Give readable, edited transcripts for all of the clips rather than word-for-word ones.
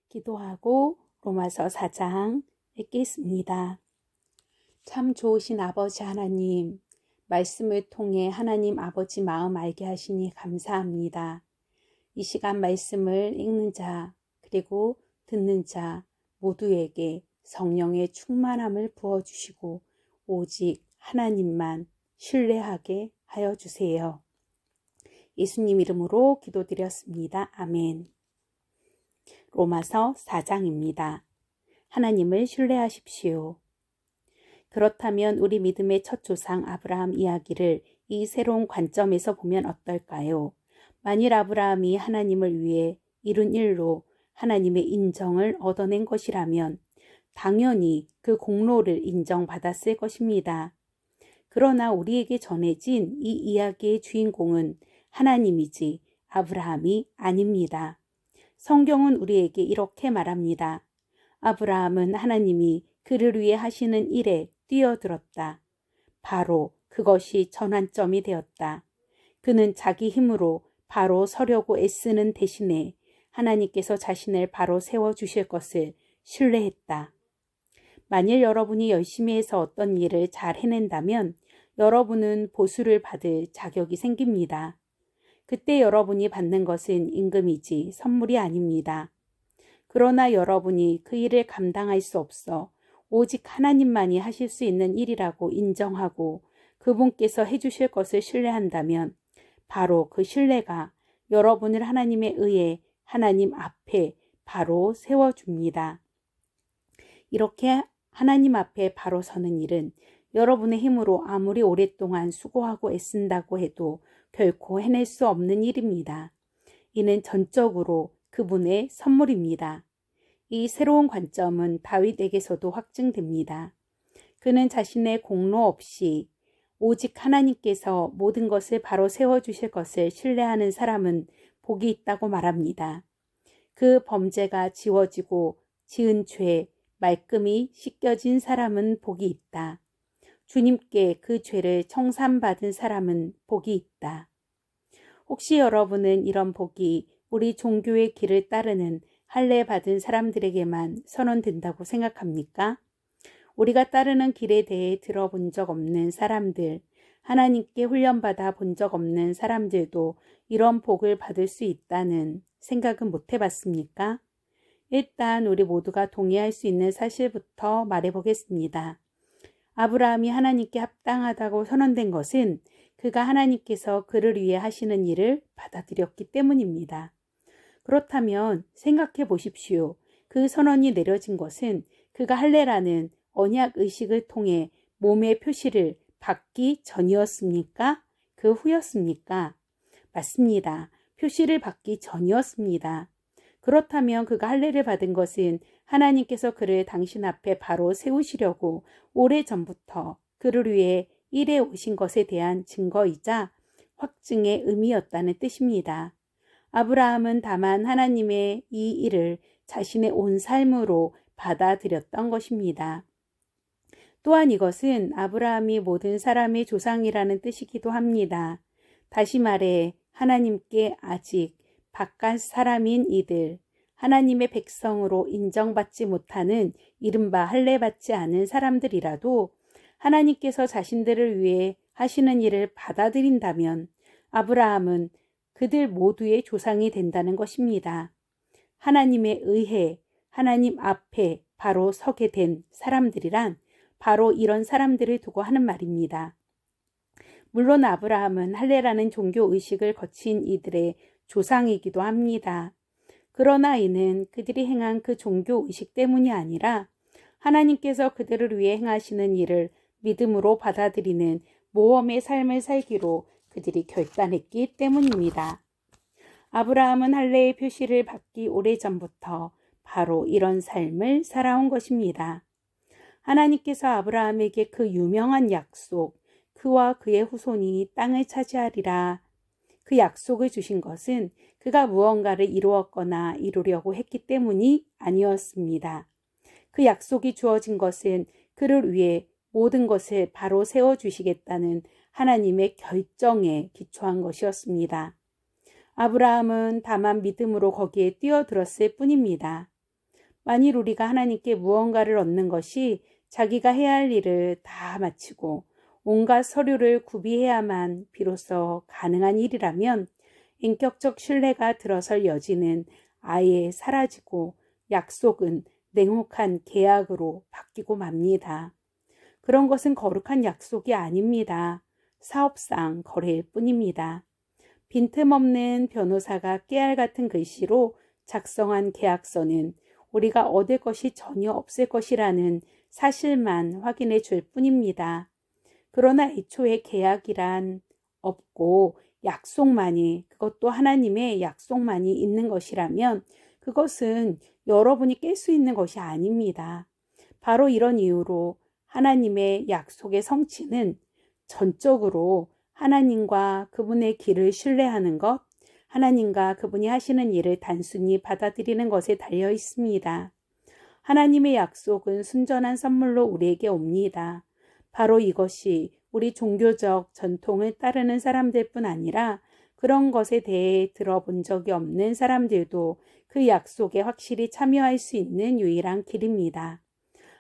기도하고 로마서 4장 읽겠습니다. 참 좋으신 아버지 하나님, 말씀을 통해 하나님 아버지 마음 알게 하시니 감사합니다. 이 시간 말씀을 읽는 자 그리고 듣는 자 모두에게 성령의 충만함을 부어주시고 오직 하나님만 신뢰하게 하여 주세요. 예수님 이름으로 기도드렸습니다. 아멘. 로마서 4장입니다. 하나님을 신뢰하십시오. 그렇다면 우리 믿음의 첫 조상 아브라함 이야기를 이 새로운 관점에서 보면 어떨까요? 만일 아브라함이 하나님을 위해 이룬 일로 하나님의 인정을 얻어낸 것이라면 당연히 그 공로를 인정받았을 것입니다. 그러나 우리에게 전해진 이 이야기의 주인공은 하나님이지 아브라함이 아닙니다. 성경은 우리에게 이렇게 말합니다. 아브라함은 하나님이 그를 위해 하시는 일에 뛰어들었다. 바로 그것이 전환점이 되었다. 그는 자기 힘으로 바로 서려고 애쓰는 대신에 하나님께서 자신을 바로 세워주실 것을 신뢰했다. 만일 여러분이 열심히 해서 어떤 일을 잘 해낸다면 여러분은 보수를 받을 자격이 생깁니다. 그때 여러분이 받는 것은 임금이지 선물이 아닙니다. 그러나 여러분이 그 일을 감당할 수 없어 오직 하나님만이 하실 수 있는 일이라고 인정하고 그분께서 해주실 것을 신뢰한다면 바로 그 신뢰가 여러분을 하나님에 의해 하나님 앞에 바로 세워줍니다. 이렇게 하나님 앞에 바로 서는 일은 여러분의 힘으로 아무리 오랫동안 수고하고 애쓴다고 해도 결코 해낼 수 없는 일입니다. 이는 전적으로 그분의 선물입니다. 이 새로운 관점은 다윗에게서도 확증됩니다. 그는 자신의 공로 없이 오직 하나님께서 모든 것을 바로 세워주실 것을 신뢰하는 사람은 복이 있다고 말합니다. 그 범죄가 지워지고 지은 죄, 말끔히 씻겨진 사람은 복이 있다. 주님께 그 죄를 청산받은 사람은 복이 있다. 혹시 여러분은 이런 복이 우리 종교의 길을 따르는 할례 받은 사람들에게만 선언된다고 생각합니까? 우리가 따르는 길에 대해 들어본 적 없는 사람들, 하나님께 훈련받아 본 적 없는 사람들도 이런 복을 받을 수 있다는 생각은 못 해봤습니까? 일단 우리 모두가 동의할 수 있는 사실부터 말해보겠습니다. 아브라함이 하나님께 합당하다고 선언된 것은 그가 하나님께서 그를 위해 하시는 일을 받아들였기 때문입니다. 그렇다면 생각해 보십시오. 그 선언이 내려진 것은 그가 할례라는 언약 의식을 통해 몸의 표시를 받기 전이었습니까? 그 후였습니까? 맞습니다. 표시를 받기 전이었습니다. 그렇다면 그가 할례를 받은 것은 하나님께서 그를 당신 앞에 바로 세우시려고 오래전부터 그를 위해 일해 오신 것에 대한 증거이자 확증의 의미였다는 뜻입니다. 아브라함은 다만 하나님의 이 일을 자신의 온 삶으로 받아들였던 것입니다. 또한 이것은 아브라함이 모든 사람의 조상이라는 뜻이기도 합니다. 다시 말해 하나님께 아직 바깥 사람인 이들, 하나님의 백성으로 인정받지 못하는 이른바 할례받지 않은 사람들이라도 하나님께서 자신들을 위해 하시는 일을 받아들인다면 아브라함은 그들 모두의 조상이 된다는 것입니다. 하나님에 의해 하나님 앞에 바로 서게 된 사람들이란 바로 이런 사람들을 두고 하는 말입니다. 물론 아브라함은 할례라는 종교 의식을 거친 이들의 조상이기도 합니다. 그러나 이는 그들이 행한 그 종교 의식 때문이 아니라 하나님께서 그들을 위해 행하시는 일을 믿음으로 받아들이는 모험의 삶을 살기로 그들이 결단했기 때문입니다. 아브라함은 할례의 표시를 받기 오래전부터 바로 이런 삶을 살아온 것입니다. 하나님께서 아브라함에게 그 유명한 약속, 그와 그의 후손이 땅을 차지하리라. 그 약속을 주신 것은 그가 무언가를 이루었거나 이루려고 했기 때문이 아니었습니다. 그 약속이 주어진 것은 그를 위해 모든 것을 바로 세워주시겠다는 하나님의 결정에 기초한 것이었습니다. 아브라함은 다만 믿음으로 거기에 뛰어들었을 뿐입니다. 만일 우리가 하나님께 무언가를 얻는 것이 자기가 해야 할 일을 다 마치고 온갖 서류를 구비해야만 비로소 가능한 일이라면 인격적 신뢰가 들어설 여지는 아예 사라지고 약속은 냉혹한 계약으로 바뀌고 맙니다. 그런 것은 거룩한 약속이 아닙니다. 사업상 거래일 뿐입니다. 빈틈없는 변호사가 깨알 같은 글씨로 작성한 계약서는 우리가 얻을 것이 전혀 없을 것이라는 사실만 확인해 줄 뿐입니다. 그러나 애초에 계약이란 없고 약속만이, 그것도 하나님의 약속만이 있는 것이라면 그것은 여러분이 깰 수 있는 것이 아닙니다. 바로 이런 이유로 하나님의 약속의 성취는 전적으로 하나님과 그분의 길을 신뢰하는 것, 하나님과 그분이 하시는 일을 단순히 받아들이는 것에 달려 있습니다. 하나님의 약속은 순전한 선물로 우리에게 옵니다. 바로 이것이 우리 종교적 전통을 따르는 사람들뿐 아니라 그런 것에 대해 들어본 적이 없는 사람들도 그 약속에 확실히 참여할 수 있는 유일한 길입니다.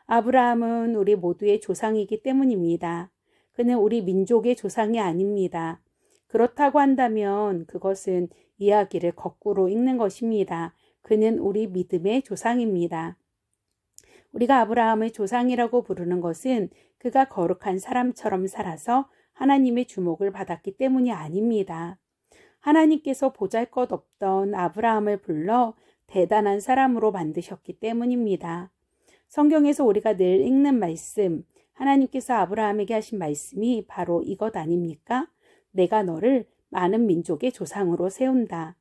아브라함은 우리 모두의 조상이기 때문입니다. 그는 우리 민족의 조상이 아닙니다. 그렇다고 한다면 그것은 이야기를 거꾸로 읽는 것입니다. 그는 우리 믿음의 조상입니다. 우리가 아브라함을 조상이라고 부르는 것은 그가 거룩한 사람처럼 살아서 하나님의 주목을 받았기 때문이 아닙니다. 하나님께서 보잘것없던 아브라함을 불러 대단한 사람으로 만드셨기 때문입니다. 성경에서 우리가 늘 읽는 말씀, 하나님께서 아브라함에게 하신 말씀이 바로 이것 아닙니까? 내가 너를 많은 민족의 조상으로 세운다.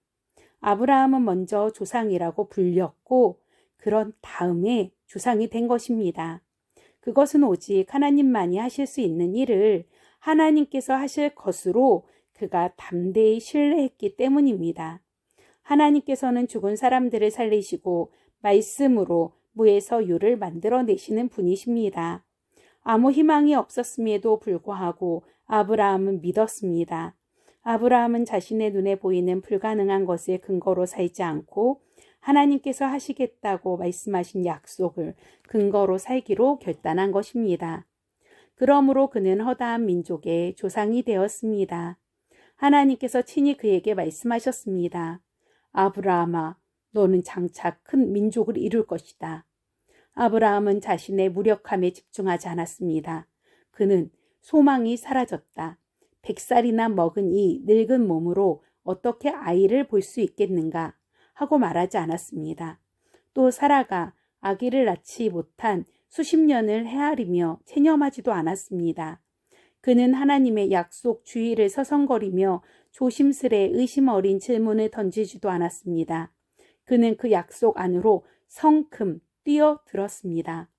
아브라함은 먼저 조상이라고 불렸고 그런 다음에 조상이 된 것입니다. 그것은 오직 하나님만이 하실 수 있는 일을 하나님께서 하실 것으로 그가 담대히 신뢰했기 때문입니다. 하나님께서는 죽은 사람들을 살리시고 말씀으로 무에서 유를 만들어내시는 분이십니다. 아무 희망이 없었음에도 불구하고 아브라함은 믿었습니다. 아브라함은 자신의 눈에 보이는 불가능한 것을 근거로 살지 않고 하나님께서 하시겠다고 말씀하신 약속을 근거로 살기로 결단한 것입니다. 그러므로 그는 허다한 민족의 조상이 되었습니다. 하나님께서 친히 그에게 말씀하셨습니다. 아브라함아, 너는 장차 큰 민족을 이룰 것이다. 아브라함은 자신의 무력함에 집중하지 않았습니다. 그는 소망이 사라졌다. 100살이나 먹은 이 늙은 몸으로 어떻게 아이를 볼 수 있겠는가 하고 말하지 않았습니다. 또 사라가 아기를 낳지 못한 수십 년을 헤아리며 체념하지도 않았습니다. 그는 하나님의 약속 주위를 서성거리며 조심스레 의심 어린 질문을 던지지도 않았습니다. 그는 그 약속 안으로 성큼 뛰어들었습니다.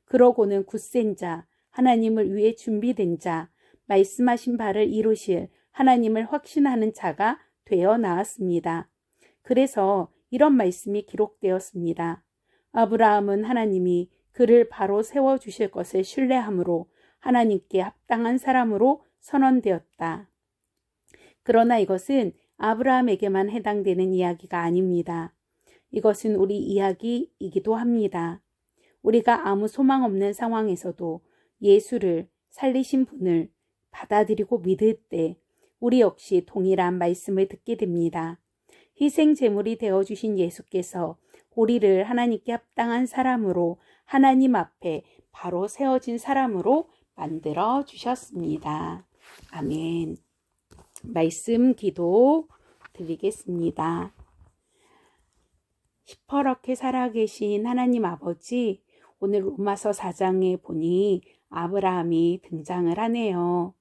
그러고는 굳센 자, 하나님을 위해 준비된 자, 말씀하신 바를 이루실 하나님을 확신하는 자가 되어 나왔습니다. 그래서 이런 말씀이 기록되었습니다. 아브라함은 하나님이 그를 바로 세워주실 것을 신뢰함으로 하나님께 합당한 사람으로 선언되었다. 그러나 이것은 아브라함에게만 해당되는 이야기가 아닙니다. 이것은 우리 이야기이기도 합니다. 우리가 아무 소망 없는 상황에서도 예수를 살리신 분을 받아들이고 믿을 때 우리 역시 동일한 말씀을 듣게 됩니다. 희생 제물이 되어주신 예수께서 우리를 하나님께 합당한 사람으로 하나님 앞에 바로 세워진 사람으로 만들어 주셨습니다. 아멘. 말씀 기도 드리겠습니다. 시퍼렇게 살아계신 하나님 아버지, 오늘 로마서 4장에 보니 아브라함이 등장을 하네요.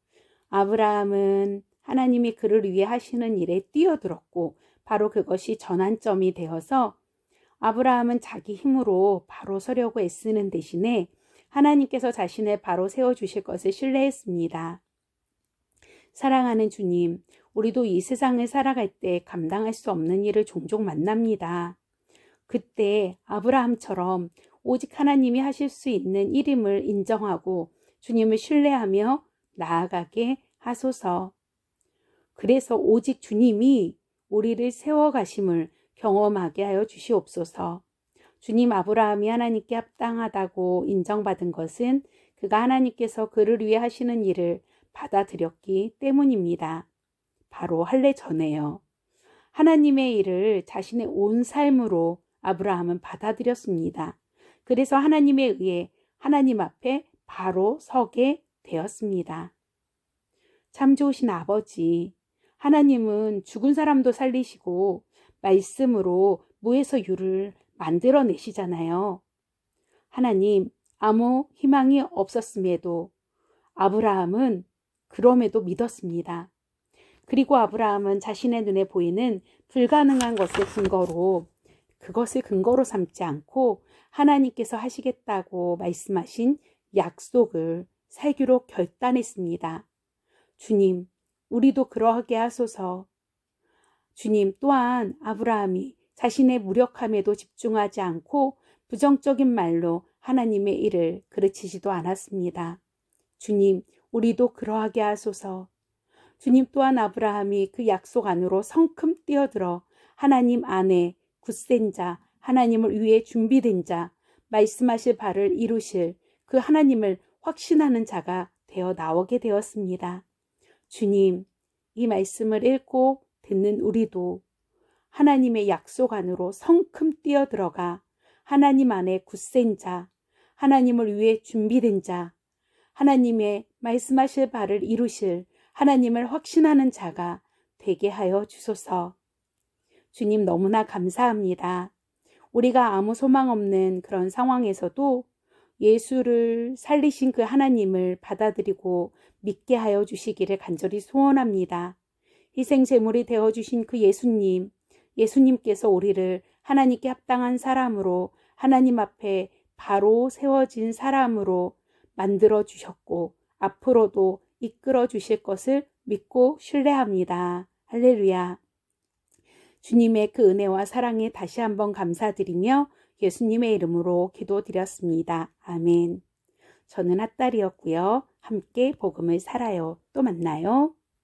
아브라함은 하나님이 그를 위해 하시는 일에 뛰어들었고 바로 그것이 전환점이 되어서 아브라함은 자기 힘으로 바로 서려고 애쓰는 대신에 하나님께서 자신을 바로 세워주실 것을 신뢰했습니다. 사랑하는 주님, 우리도 이 세상을 살아갈 때 감당할 수 없는 일을 종종 만납니다. 그때 아브라함처럼 오직 하나님이 하실 수 있는 일임을 인정하고 주님을 신뢰하며 나아가게 하소서. 그래서 오직 주님이 우리를 세워가심을 경험하게 하여 주시옵소서. 주님 아브라함이 하나님께 합당하다고 인정받은 것은 그가 하나님께서 그를 위해 하시는 일을 받아들였기 때문입니다. 바로 할례 전에요. 하나님의 일을 자신의 온 삶으로 아브라함은 받아들였습니다. 그래서 하나님에 의해 하나님 앞에 바로 서게 되었습니다. 참 좋으신 아버지, 하나님은 죽은 사람도 살리시고 말씀으로 무에서 유를 만들어내시잖아요. 하나님, 아무 희망이 없었음에도 아브라함은 그럼에도 믿었습니다. 그리고 아브라함은 자신의 눈에 보이는 불가능한 것을 그것을 근거로 삼지 않고 하나님께서 하시겠다고 말씀하신 약속을 살기로 결단했습니다. 주님, 우리도 그러하게 하소서. 주님 또한 아브라함이 자신의 무력함에도 집중하지 않고 부정적인 말로 하나님의 일을 그르치지도 않았습니다. 주님, 우리도 그러하게 하소서. 주님 또한 아브라함이 그 약속 안으로 성큼 뛰어들어 하나님 안에 굳센 자, 하나님을 위해 준비된 자, 말씀하실 바를 이루실 그 하나님을 확신하는 자가 되어 나오게 되었습니다. 주님, 이 말씀을 읽고 듣는 우리도 하나님의 약속 안으로 성큼 뛰어들어가 하나님 안에 굳센 자, 하나님을 위해 준비된 자, 하나님의 말씀하실 바를 이루실 하나님을 확신하는 자가 되게 하여 주소서. 주님 너무나 감사합니다. 우리가 아무 소망 없는 그런 상황에서도 예수를 살리신 그 하나님을 받아들이고 믿게 하여 주시기를 간절히 소원합니다. 희생제물이 되어주신 그 예수님께서 우리를 하나님께 합당한 사람으로 하나님 앞에 바로 세워진 사람으로 만들어 주셨고 앞으로도 이끌어 주실 것을 믿고 신뢰합니다. 할렐루야. 주님의 그 은혜와 사랑에 다시 한번 감사드리며 예수님의 이름으로 기도드렸습니다. 아멘. 저는 핫달이었고요. 함께 복음을 살아요. 또 만나요.